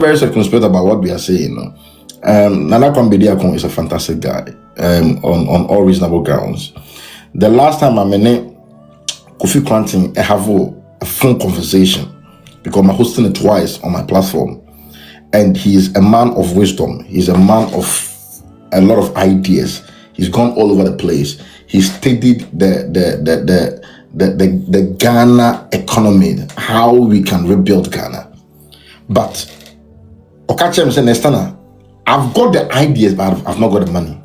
very circumspect about what we are saying. Nana Kwambediakon is a fantastic guy on all reasonable grounds. The last time I met Kofi Kranteng, I have a phone conversation because I'm hosting it twice on my platform. And he is a man of wisdom. He's a man of a lot of ideas. He's gone all over the place. He studied the Ghana economy, how we can rebuild Ghana. But Okachem said, Nestana, I've got the ideas, but I've not got the money.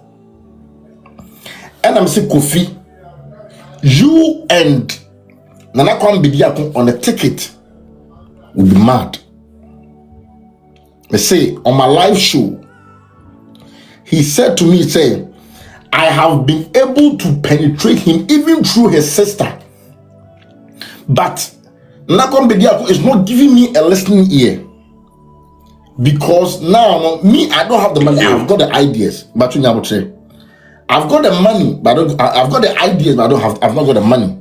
And I'm saying, Kofi, you and Nana Kwambediakon on a ticket will be mad. They say on my live show, he said to me, say, I have been able to penetrate him even through his sister. But Nana Kwambediakon is not giving me a listening ear. Because now, me, I don't have the money. I've got the ideas. But you I've got the money, but I've got the ideas, but I've not got the money.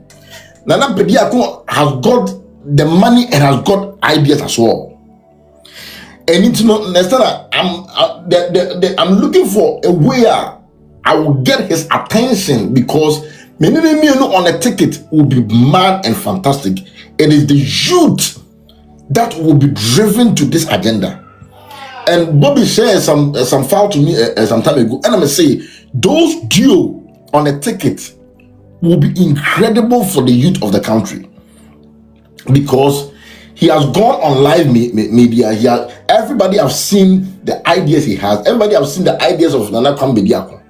Nana Kwambediakon has got the money and has got ideas as well. And it's not necessarily I'm looking for a way I will get his attention, because many on a ticket will be mad and fantastic. It is the youth that will be driven to this agenda. And Bobby shared some file to me some time ago, and I'm gonna say those duo on a ticket will be incredible for the youth of the country, because he has gone on live media. Everybody have seen the ideas he has. Everybody have seen the ideas of Nana Kwambediakon.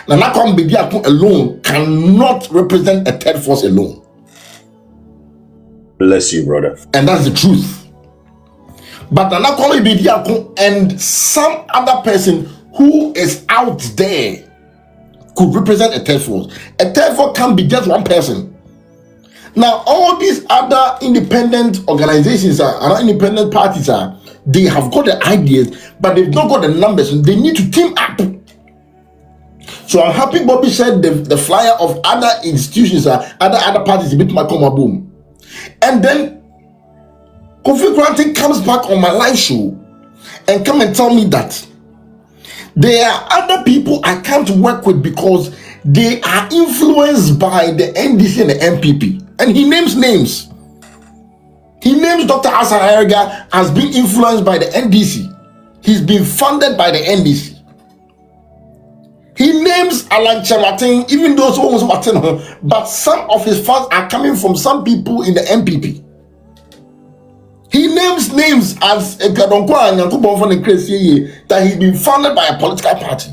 Nana Kwambediakon alone cannot represent a third force alone. Bless you, brother. And that's the truth. But Nana Kwambediakon and some other person who is out there could represent a third force. A third force can be just one person. Now, all these other independent organizations and independent parties they have got the ideas, but they've not got the numbers. They need to team up. So I'm happy Bobby said the flyer of other institutions, other parties, a bit more come boom. And then Kofi Kranteng comes back on my live show and come and tell me that there are other people I can't work with because they are influenced by the NDC and the MPP. And he names names. He names Dr. Hassan Ayariga as being influenced by the NDC. He's been funded by the NDC. He names Alan Chematin, even those who was Martin, but some of his funds are coming from some people in the MPP. He names names as a that he's been funded by a political party.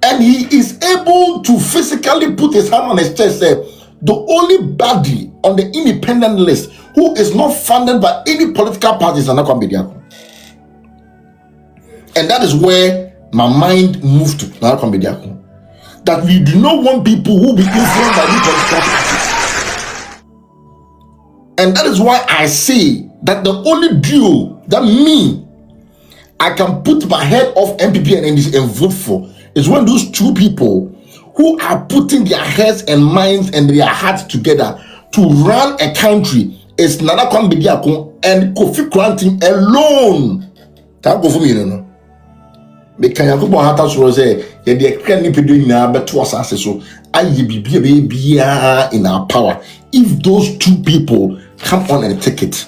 And he is able to physically put his hand on his chest, say, the only body on the independent list who is not funded by any political party is Nana Kwambediakon. And that is where my mind moved to Nana Kwambediakon. That we do not want people who be influenced by any political parties. And that is why I say that the only duo that I can put my head off MPP and NDC and vote for is when those two people who are putting their heads and minds and their hearts together to run a country is Nana Kwambediakon and Kofi Kranteng alone. That go for me, no. Because I go hata so say ye dey kra ni pedo nyina beto asase so aye bibia in our power. If those two people come on a ticket,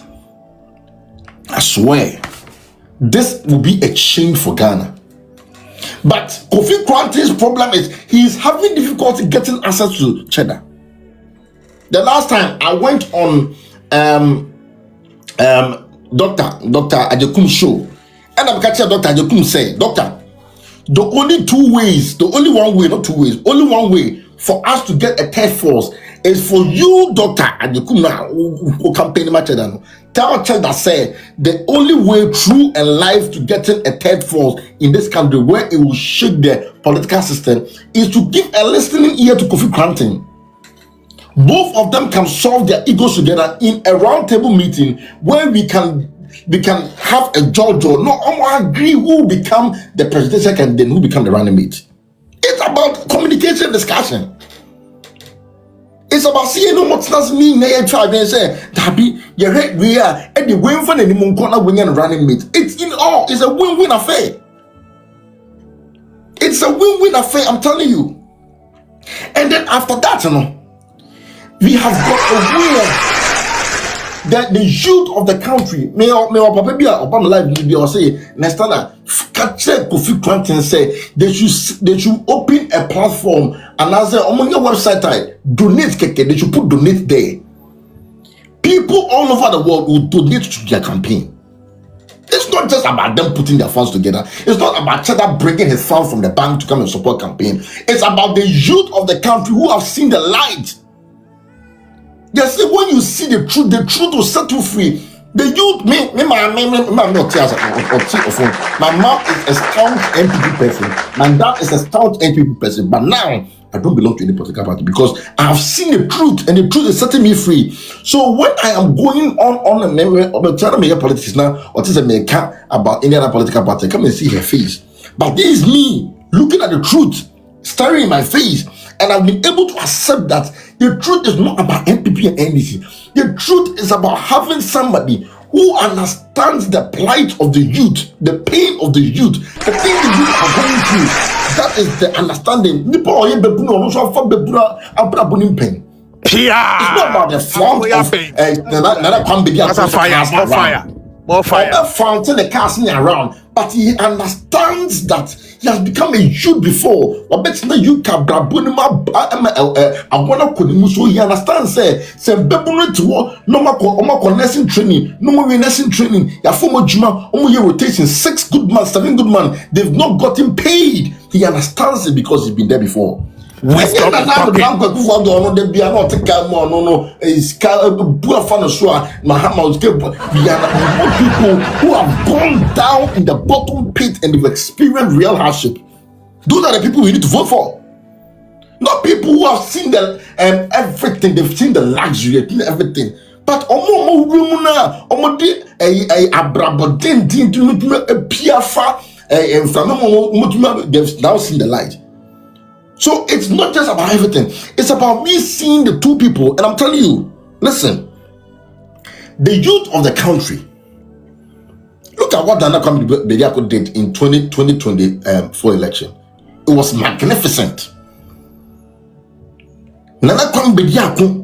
I swear this will be a change for Ghana. But Kofi Kranteng's problem is he is having difficulty getting access to Chedda. The last time I went on Dr. Ajekum's show, and I'm catching Dr. Ajekum say, Doctor, the only one way for us to get a third force is for you, Dr. Ajekum, who campaign in Chedda. Tell Chedda say the only way through and life to getting a third force in this country where it will shake the political system is to give a listening ear to Kofi Kranteng. Both of them can solve their egos together in a roundtable meeting where we can have a judge or no agree who will become the presidential candidate, who become the running mate. It's about communication discussion. It's about seeing no what does mean. They try and say, "Dabi, your head we are at the win for any corner win and running mate." It's in all. It's a win-win affair. It's a win-win affair. I'm telling you. And then after that, we have got a winner. That the youth of the country, may papa be Obama live be or say next time catch Kofi Kranteng say they should open a platform and as on your website donate keke, they should put donate there. People all over the world will donate to their campaign. It's not just about them putting their funds together. It's not about Chedda bringing his funds from the bank to come and support campaign. It's about the youth of the country who have seen the light. Yes, when you see the truth will set you free. The youth, my mom is a staunch NPP person. My dad is a staunch NPP person. But now, I don't belong to any political party because I have seen the truth and the truth is setting me free. So when I am going on a memory of a trying to make politics now, what is a maker about any other political party, come and see her face. But this is me looking at the truth, staring in my face. And I've been able to accept that the truth is not about NPP and NDC. The truth is about having somebody who understands the plight of the youth, the pain of the youth, the thing the youth are going through. That is the understanding. It's not about the front of more fire. Fountain the casting around, but he understands that he has become a youth before. You can so he understands say no more nursing training, no more nursing training. Your former Juma, rotation, 6 good months, 7 good months. They've not gotten paid. He understands it because he's been there before. People who have gone down in the bottom pit and they've experienced real hardship. Those are the people we need to vote for. Not people who have seen the everything, they've seen the luxury, they've seen everything. But they've now seen the light. So it's not just about everything. It's about me seeing the two people. And I'm telling you, listen, the youth of the country, look at what Nana Kwame Bediako did in 2024 election. It was magnificent. Nana Kwame Bediako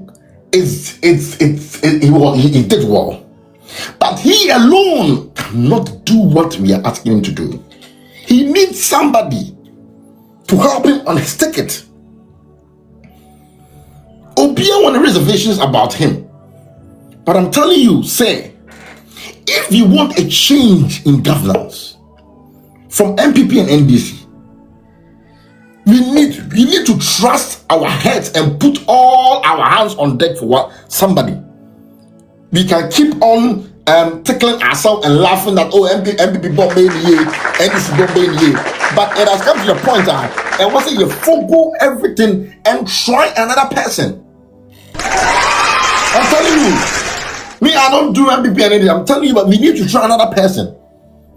he did well. But he alone cannot do what we are asking him to do. He needs somebody to help him on his ticket. Obia want reservations about him. But I'm telling you, say, if you want a change in governance from MPP and NDC, we need to trust our heads and put all our hands on deck for somebody. We can keep on tickling ourselves and laughing that MPP bomb baby, NDC bomb baby. But it has come to the point and once you forgo everything and try another person. I'm telling you, me, I don't do MPP and NDC. I'm telling you, but we need to try another person.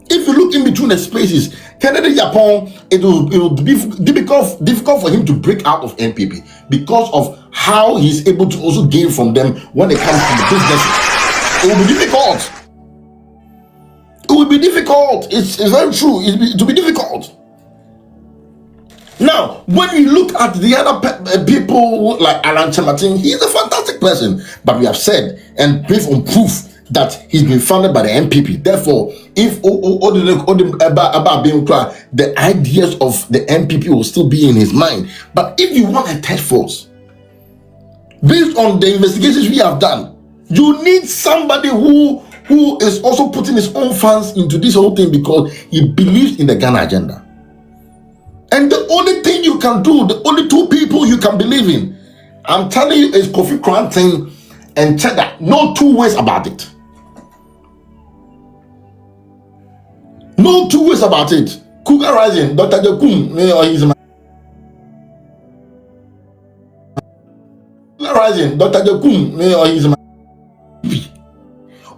If you look in between the spaces, Kennedy Japan, it will be difficult for him to break out of MPP because of how he's able to also gain from them when it comes to the business. It will be difficult. It will be difficult. It's very true. It will be difficult. Now, when you look at the other people like Alan Chamatin, he's a fantastic person. But we have said and based on proof that he's been founded by the MPP. Therefore, if the ideas of the MPP will still be in his mind. But if you want a third force, based on the investigations we have done, you need somebody who is also putting his own funds into this whole thing because he believes in the Ghana agenda. And the only thing you can do, the only two people you can believe in, I'm telling you, is Kofi Kranteng and Chedda. No two ways about it. No two ways about it. Cougar Rising, Dr. Jokum, he's my Rising, Dr. Jokum, he's my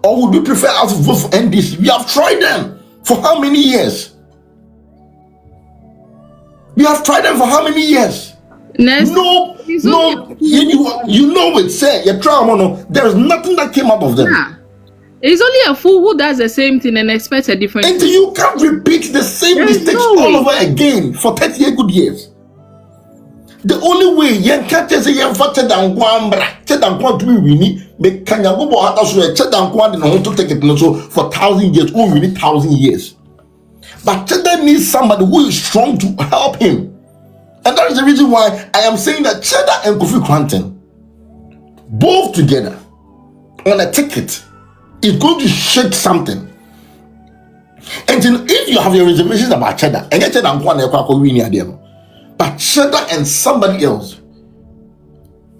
or would we prefer us to vote for NDC? We have tried them for how many years? We have tried them for how many years? No, you know it, say your trauma. There is nothing that came out of them. Yeah. It's only a fool who does the same thing and expects a different And you can't repeat the same mistakes all over again for 38 good years. The only way you can't say you for Chedda and Chedda to be winning, but can you go out so Chedda and want to take it so for 1,000 years, we need 1,000 years. But Chedda needs somebody who is strong to help him. And that is the reason why I am saying that Chedda and Kofi Kranteng, both together on a ticket, is going to shake something. And if you have your reservations about Chedda, and Chedda and Kwan, but Chedda and somebody else,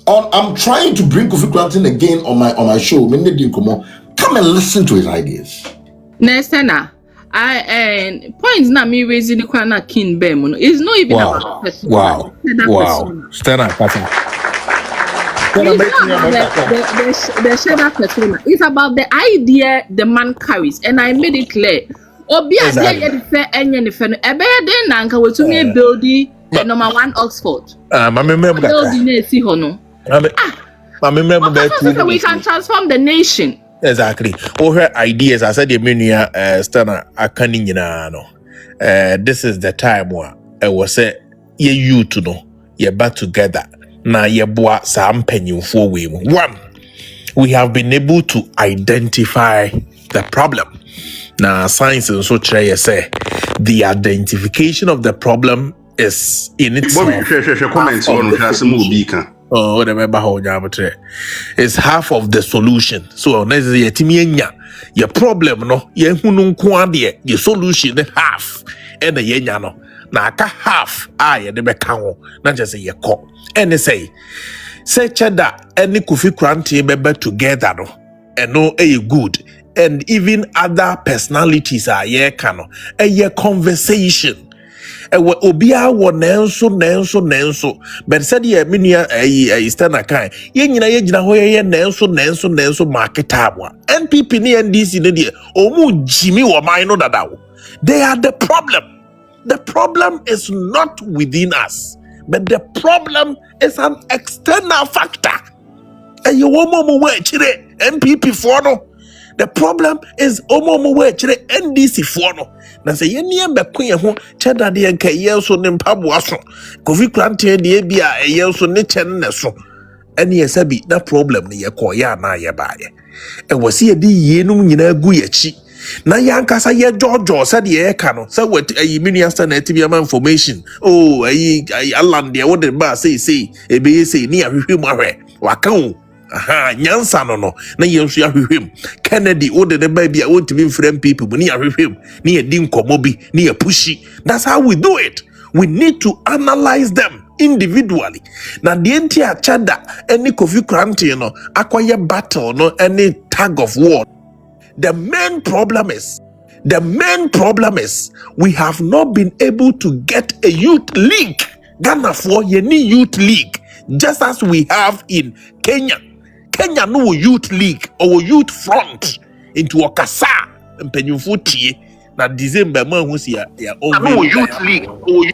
I'm trying to bring Kofi Kranteng again on my show. Come and listen to his ideas. Next time, points na me raising the Kwana King Bem. It's not even about person. Wow. Stand up, the Chedda persona. It's about the idea the man carries, and I made it clear. Obi idea the fair and the fair. Ebe den nanka we to me building the number 1 Oxford. Building see hono. We can transform the nation. Exactly. All her ideas, I said, the mania, Stana, I can't no. This is the time where I was say, you to know, you're back together. Now, you boa some penny for we. One, we have been able to identify the problem. Now, science and so say the identification of the problem is in itself. Oh, remember how it's half of the solution. So your problem no your solution half and the yenya no na aka half I the beka not just say call and say Chedda and Kofi Kranteng be together no and no good and even other personalities are a conversation. Obia wo nenso but said ye minia stand kai ye nyina ye gina ho ye nenso market abwa NPP ni NDC ne de omu jimi wo man no dadawo. They are the problem is not within us, but the problem is an external factor. And you want more chire NPP for no. The problem is omo we chire NDC for no. Na say ye nie be kun ye ho Chedda de nka ye so ne mpaboa so. Kofi Kranteng de bia ye so ne chen ne so. Ene ye sabi that problem ne ye koya na ye ba ye. E wose ye di ye num nyina gu ye chi. Na ya nkasa ye jojo said ye ka no. Say what minister na tibia ma information. Oh aland de wo de ba say e be say ni ahwehwe mu ahwe. Waka o. Aha, nyansa no na yensu ahwehwem Kennedy o de baby I want to be friend people ni ahwehwem ni edi nkomo bi ni pushi. That's how we do it. We need to analyze them individually. Na the entire Chedda any Kofi Kranteng no akwaye battle no any tag of war. The main problem is we have not been able to get a youth league. Ghana for any youth league just as we have in Kenya. Kenya no youth league or youth front into Okasa and Penyufuti na December man who see ya own youth league or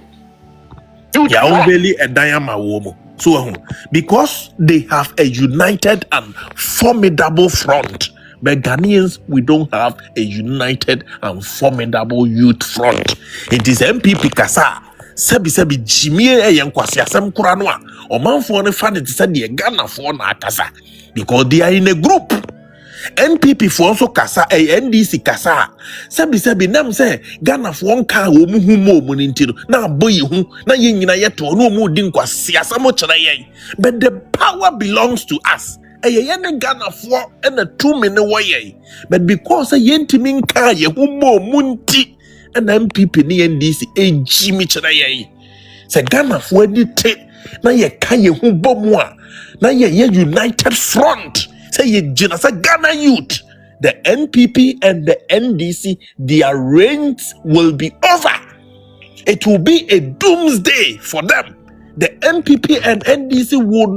ya own belly and Diama womo. So because they have a united and formidable front, but Ghanaians we don't have a united and formidable youth front. It is MPP Kasa. Sebi Jimmy yankwasi asem kura no a omanfo ne fa ne tse de Ghana fo na akasa because they are in a group. NPP for also kasa NDC kasa sebi nam say Ghana fo nka wo mu hu mo mu ntino na aboyi hu na ye nyina ye to no mu di nkwasi asem kira ye, but the power belongs to us. Ye ne Ghana fo and a 2 minute way, but because ye ntimi nka ye hu mo mu nti and MPP ni NDC Jimmy chana ye se Ghana for any te na ye kan ye hu bomu a na ye united front say ye jina say Ghana youth. The NPP and the NDC, their reigns will be over. It will be a doomsday for them. The NPP and NDC will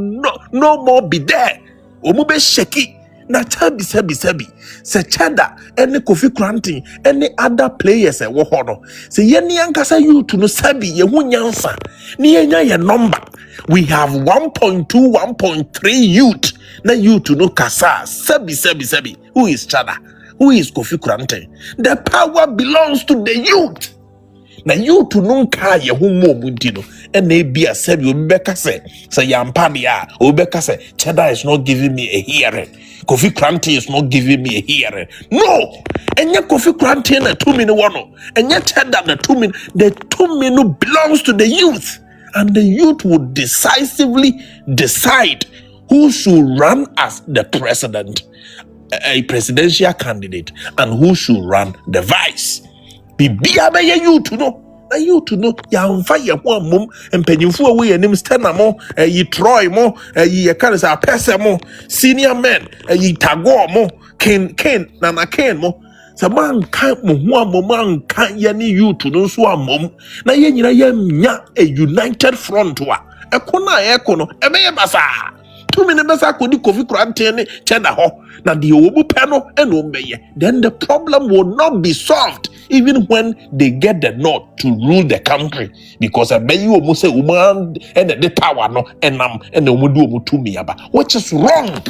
no more be there. Omube sheki na sebi se Chedda any Kofi Kranteng any other players e wo ho no se ye ni ankasa youth no sabi ye hu nyansa ni ye nya ye number. We have 1.2 1.3 youth na youth no kasa sebi who is Chedda, who is Kofi Kranteng. The power belongs to the youth. Na youth no ka ye hu mo munti no and e bia sebi obeka se yampa dia obeka se Chedda is not giving me a hearing, Kofi Kranteng is not giving me a hearing. No, enye Kofi Kranteng na 2 minute one, enye Chedda na 2 minute. The 2 minute belongs to the youth, and the youth would decisively decide who should run as the president, a presidential candidate, and who should run the vice. Bibia be ye youth no. Na youth no ya mfa ye ho amom empanyimfo we anim stena mo yi Troy mo yi kan sa pese mo senior men yi Tagore mo Ken na Ken mo sa man kan mo ho amom kan ye ni youth no so amom na ye nyina ye nya a united front wa ekona ekono ebe ye basa to me basa ko di Kofi Kranteng ni Chedda ho na di obu pe no eno mbeye, then the problem will not be solved even when they get the nod to rule the country, because abeyi omu say woman and the power no enam and omu do omu to me aba, which is wrong.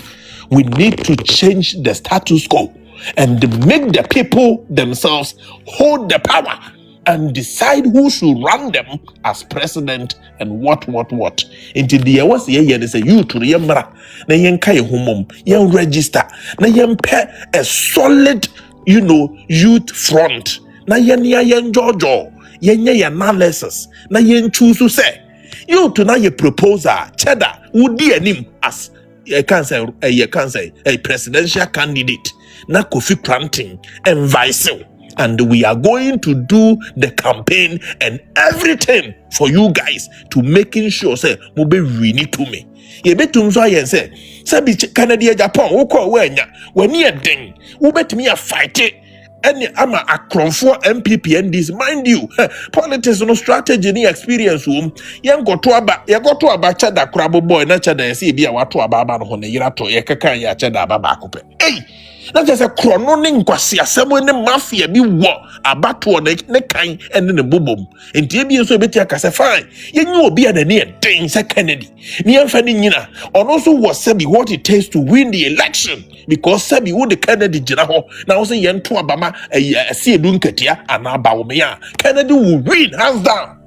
We need to change the status quo and make the people themselves hold the power and decide who should run them as president and what. Until the was the year they say you to the yamra na yen kai humum yen register na yen pair a solid youth front na yen jojo yen analysis na yen choose to say you to na ye proposer Chedda would be him as a presidential candidate na Kofi Kranteng and vice. And we are going to do the campaign and everything for you guys to making sure say mo be really to me. Ye betum so yen say bi Canada Japan wo ko wanya wani eden wo betimi ya fight any ama akronfo MPP and this, mind you, politics no strategy ni experience yen go to aba Chedda krabo boy na Chedda say bia wato aba no ne yira to ye kaka ya Chedda aba ba kope. Not just a chrononing quasia, someone in mafia be what about to ne kind and in the boom. And TB so better as a fine. You know, be at the near things a Kennedy. Near Fanina, and also was Sebi what it takes to win the election, because Sebi would the Kennedy Jiraho now say Yen to Obama a see Dunketia and Abaumea. Kennedy will win hands down.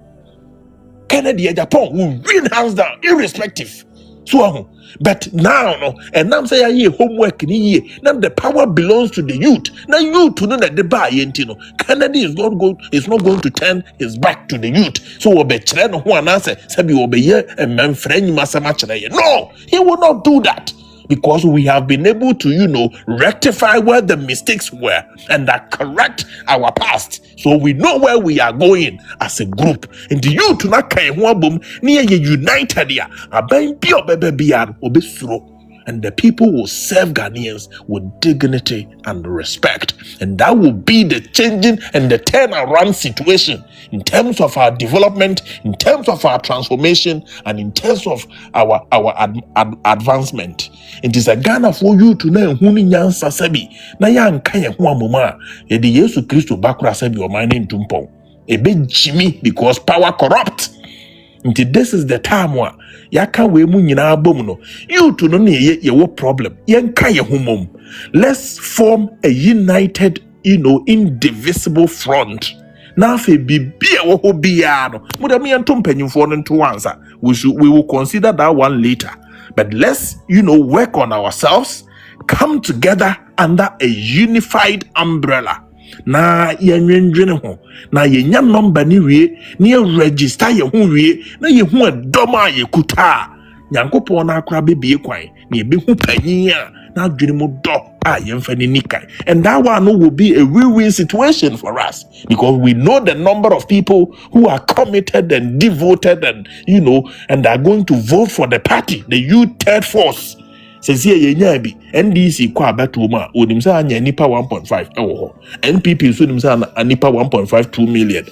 Kennedy and Japan will win hands down, irrespective. So, but now, no, and now say I homework in here. Now the power belongs to the youth. Now you to know that the buy, Kennedy is not going to turn his back to the youth. So obe children who answer, sabi obe ye and man friend you no, he will not do that. Because we have been able to, rectify where the mistakes were and that correct our past. So we know where we are going as a group. And the youth to not kai boom near united here. And the people will serve Ghanaians with dignity and respect. And that will be the changing and the turnaround situation in terms of our development, in terms of our transformation, and in terms of our advancement. It is a Ghana for you to know who nyansa sabi na yan kaya huwa muma ye di Yesu Kristo bakura sabi o mine ntumpo ebe jimi because power corrupt. Until this is the time wa yaka we mu nyina abom no you to no ne ye wo problem yen kaya humom. Let's form a united indivisible front. Now fe bibia wo ho bia no mo da me ntom panyimfo no nto ansa we will consider that one later. But let's, work on ourselves, come together under a unified umbrella. Na yenwendwene ho, na yenya number ni wie, ni register ye ho wie, na ye hu adoma ye kuta. Nyankopon na akra bebie kwan, na ye be hu panyin a na adwene mu do a yemfa ni nikai. And that one will be a win-win situation for us, because we know the number of people who are committed and devoted and and are going to vote for the party, the youth third force. Says here yenya bi NDC kwa beto ma onimsa anya nipa 1.5 ewo ho. NPP so nimsa nipa 1.52 million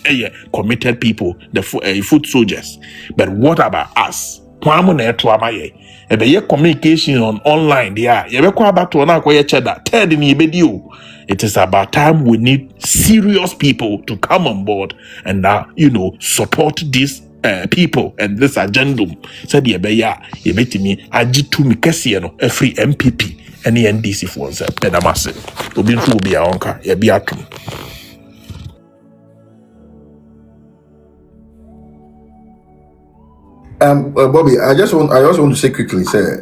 committed people, the foot soldiers. But what about us? kwamu na eto amaye ebe ye communication on online there ye be kwa battle na akoye Chedda third ni ebedi o. It is about time we need serious people to come on board and support these people and this agenda. Said ye be ya ye betimi agitu mi kese no every MPP and the NDC for us and amase obi ntu obi a onka ye bi atum. Bobby, I also want to say quickly, sir.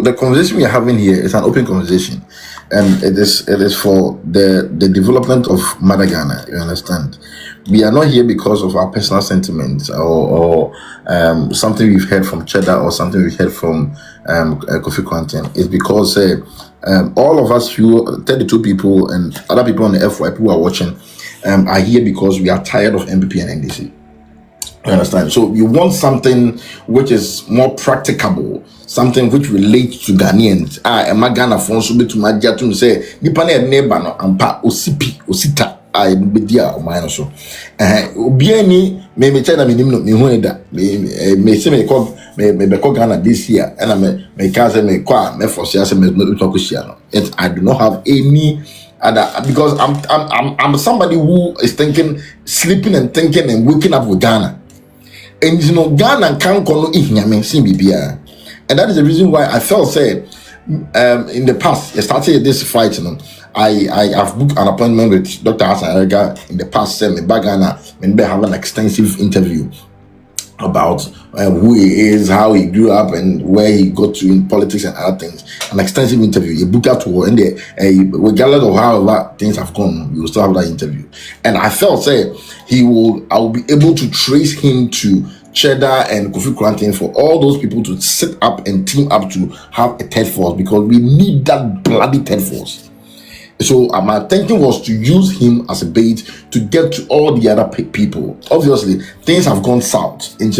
The conversation we are having here is an open conversation, and it is for the development of Mother Ghana. You understand? We are not here because of our personal sentiments or something we've heard from Chedda or something we've heard from Kofi Kranteng. It's because all of us, 32 people and other people on the FY who are watching, are here because we are tired of MPP and NDC. You understand? So you want something which is more practicable, something which relates to Ghanaians. Emma Ghana phones will be to my jatum say, Nipane neighbor no ampa osipi osita bedia o mine so. Obiani me China minimum me hueda me say me call me Ghana this year and me case me kwa me for say me talk no. I do not have any other because I'm somebody who is thinking, sleeping and thinking and waking up with Ghana. And Ghana can't call no. And that is the reason why I felt say in the past, I started this fight. I have booked an appointment with Dr. Hassan Ayariga in the past. Me Ghana, and have an extensive interview about who he is, how he grew up, and where he got to in politics and other things. An extensive interview. You book out to and regardless of how things have gone, you will still have that interview. And I felt say I will be able to trace him to Chedda and Kofi Kranteng for all those people to sit up and team up to have a third force, because we need that bloody third force. So my thinking was to use him as a bait to get to all the other people. Obviously, things have gone south, and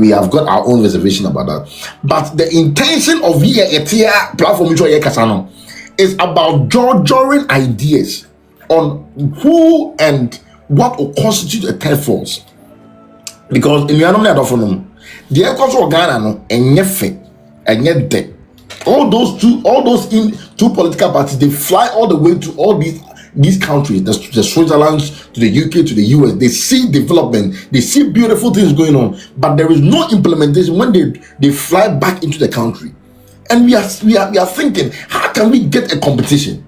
we have got our own reservation about that. But the intention of the platform is about drawing ideas on who and what will constitute a third force. Because in the the echoes of Ghana and yet dead. All those two political parties, they fly all the way to all these countries, the Switzerland, to the UK, to the US. They see development, they see beautiful things going on, but there is no implementation when they fly back into the country. And we are thinking, how can we get a competition?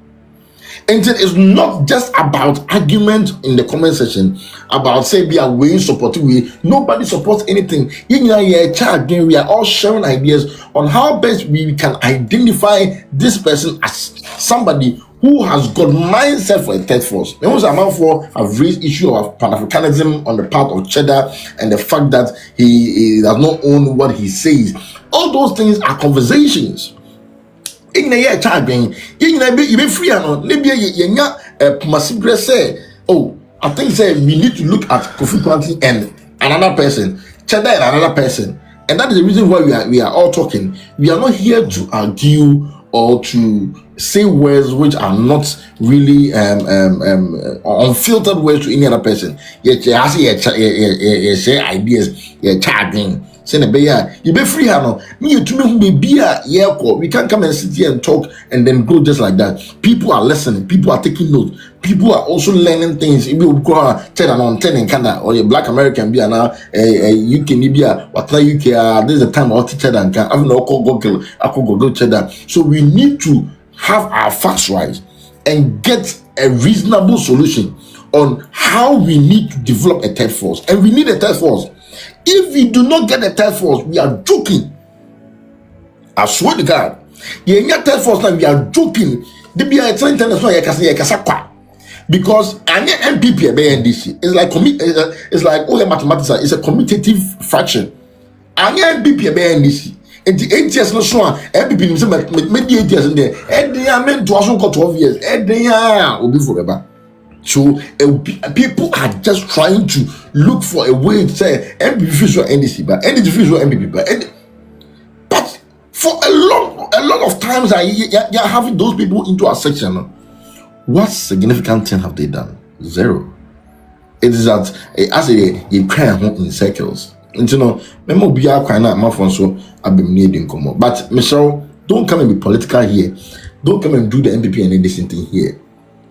And it's not just about argument in the comment section about say we are way supporting. Nobody supports anything. We are all sharing ideas on how best we can identify this person as somebody who has got mindset for a third force. Those amount for have raised issue of Pan-Africanism on the part of Chedda and the fact that he does not own what he says. All those things are conversations. In the year charging, you be free and maybe you say, oh, I think say we need to look at Kofi Kranteng and another person, Chedda and another person, and that is the reason why we are all talking. We are not here to argue or to say words which are not really unfiltered words to any other person. Yet you say ideas, you're charging. You be free, me to me be we can't come and sit here and talk and then go just like that. People are listening, people are taking notes, people are also learning things. If you go Chedda on 10 in Canada or a Black American be now UK Libya, what UK this is the time of Chedda and can have no go Chedda. So we need to have our facts right and get a reasonable solution on how we need to develop a third force. And we need a third force. If we do not get a third force, we are joking. I swear to God. You get third force now, we are joking. Because any MPP NDC it's like all the mathematics is a commutative fraction. Any MPP NDC. And the 8 years no so MPP maybe 8 years in there. And they are meant to also got 12 years. And they will be forever. So people are just trying to look for a way to say MPP or NDC, but NDC or MPP, but for a lot of times, you're having those people into a section. What significant thing have they done? Zero. It is that as you cry in circles. And you know, memo be our kind of my phone so I've been needing come up. But Michelle, don't come and be political here. Don't come and do the MPP and this thing here.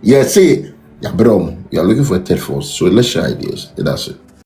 Yeah, say, yeah, bro, you're looking for a third force. So let's share ideas. That's it.